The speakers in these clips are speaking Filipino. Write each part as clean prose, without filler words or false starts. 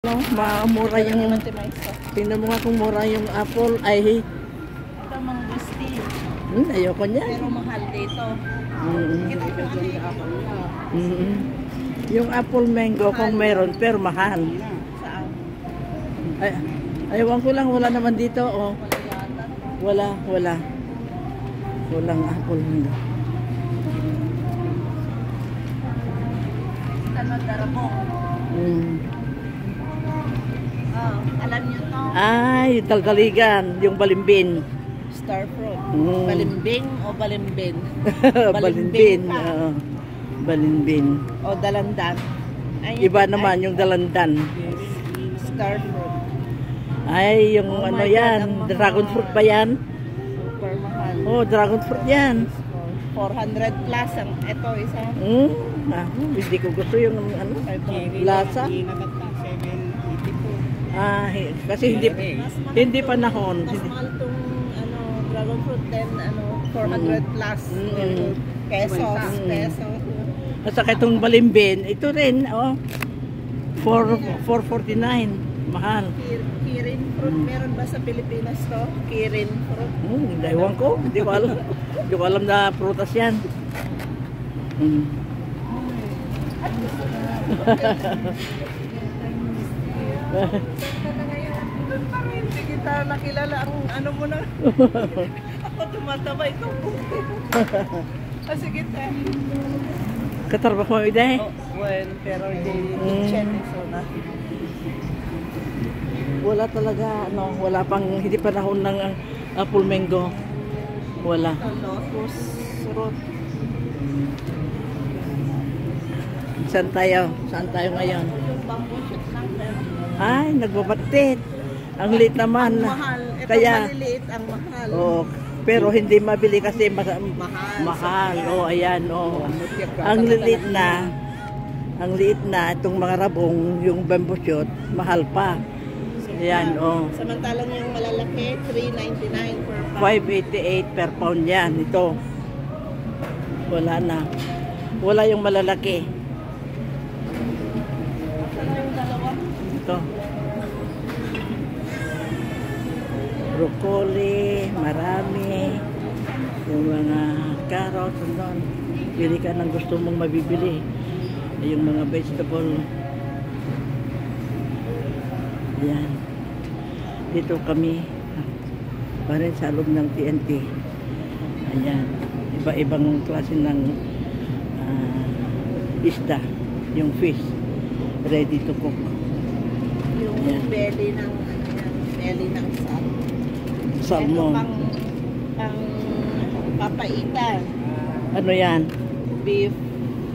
No, mura yung... Tingnan mo nga kung mura yung apple. Ay, Ito mangustin. ayoko niya. Pero mahal dito. Yung apple mango kung meron, pero mahal. Saan? Ay, ayawan ko lang, wala naman dito. Oh. Wala yata. Wala. Walang apple mango. Tanong darabong. Alam niyo to? Ay, taltaligan, yung balimbin. Star fruit. Mm. Balimbing o balimbin? Balimbin. pa. Oo. Balimbin. O dalandan? Ay, Iba naman yung dalandan. Star fruit. Ay, yung Oh ano my God, yan, ang mahal. dragon fruit ba yan? Super mahal. Oh, dragon fruit yan. 400 plus ang ito isa. Hindi ko gusto yung ano, lasa. Kasi hindi panahon. Mas mahal tong ano, dragon fruit then ano 400 plus pesos. At saka itong balimbin, ito rin, 449. Mahal. Kirin fruit, meron ba sa Pilipinas to? Kirin fruit. Ewan ko, hindi ko alam. Hindi ko alam na prutas yan. Hindi kita nakilala ang ano mo na. Ako tumataba ito. Sige tayo. Katarba mo ide? Well, pero kitchen so na. Wala talaga, wala pang, hindi panahon ng apple mango. Wala. Lotus fruit. Saan tayo? Saan tayo ngayon? Yung bamboo shoot lang pero Ay, nagbabatit. Ang liit naman. mahal. Ito Kaya, maliliit ang mahal. pero hindi mabili kasi Mahal. mahal. Ayan, Ang liit na, itong mga rabong, yung bamboo shoot, mahal pa. Ayan, Samantalang yung malalaki, $3.99 per pound. 588 per pound yan. Ito. Wala na. Wala yung malalaki. Saan yung dalawa? Ito. Broccoli, marami. Yung mga carrots, doon. Pili ka ng gusto mong mabibili. Yung mga vegetable. Yan. Dito kami. Pa rin sa loob ng TNT. Ayan. Iba-ibang klase ng isda. Yung fish. Ready to cook. Yung Yan. belly ng Salmon. Ito pang papaita. Ano yan? Beef.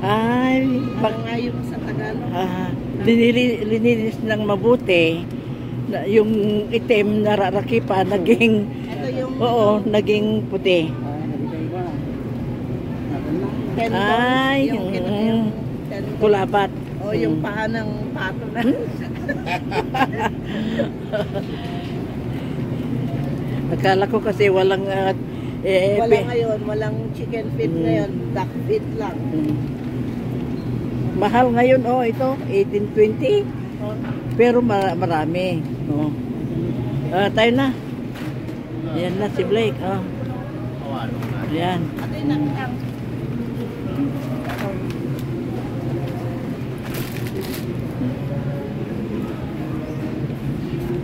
Ay, Ano nga yung sa Tagalog? lininis ng mabuti. Yung itim na rarakipa, naging, Ito yung naging puti. tendon. Ay, yung tendon. kulabat. O yung paa ng pato na. Akala ko kasi walang Walang ngayon, walang chicken feet ngayon, duck feet lang. Mahal ngayon, ito, 1820. Pero marami. Tayo na. Ayan na si Blake. Ayan. At yun ang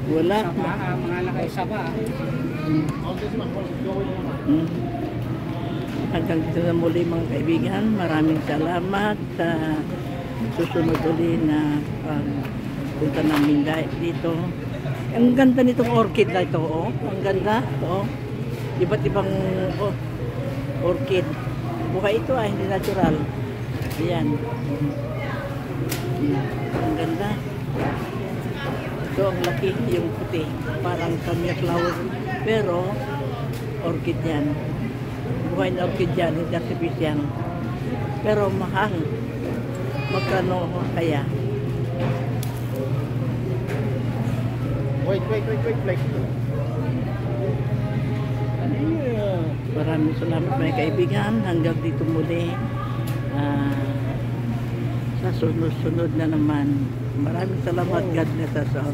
Wala. Mga nakaisa pa. Hanggang dito na muli mga kaibigan. Maraming salamat sa susunod uli na punta namin dito. Ang ganda nitong orchid na ito. Ang ganda. Iba't ibang orchid. Buhay ito hindi natural. Ayan. Ang ganda. Ito ang laki, yung puti. Parang cameo flower. Pero, orchid yan. Buhay na orchid yan, hindi artificial. Pero mahal. Magkano kaya? Wait. Maraming salamat mga kaibigan. Hanggang dito muli. Sa sunod-sunod na naman. Maraming salamat. God bless us all.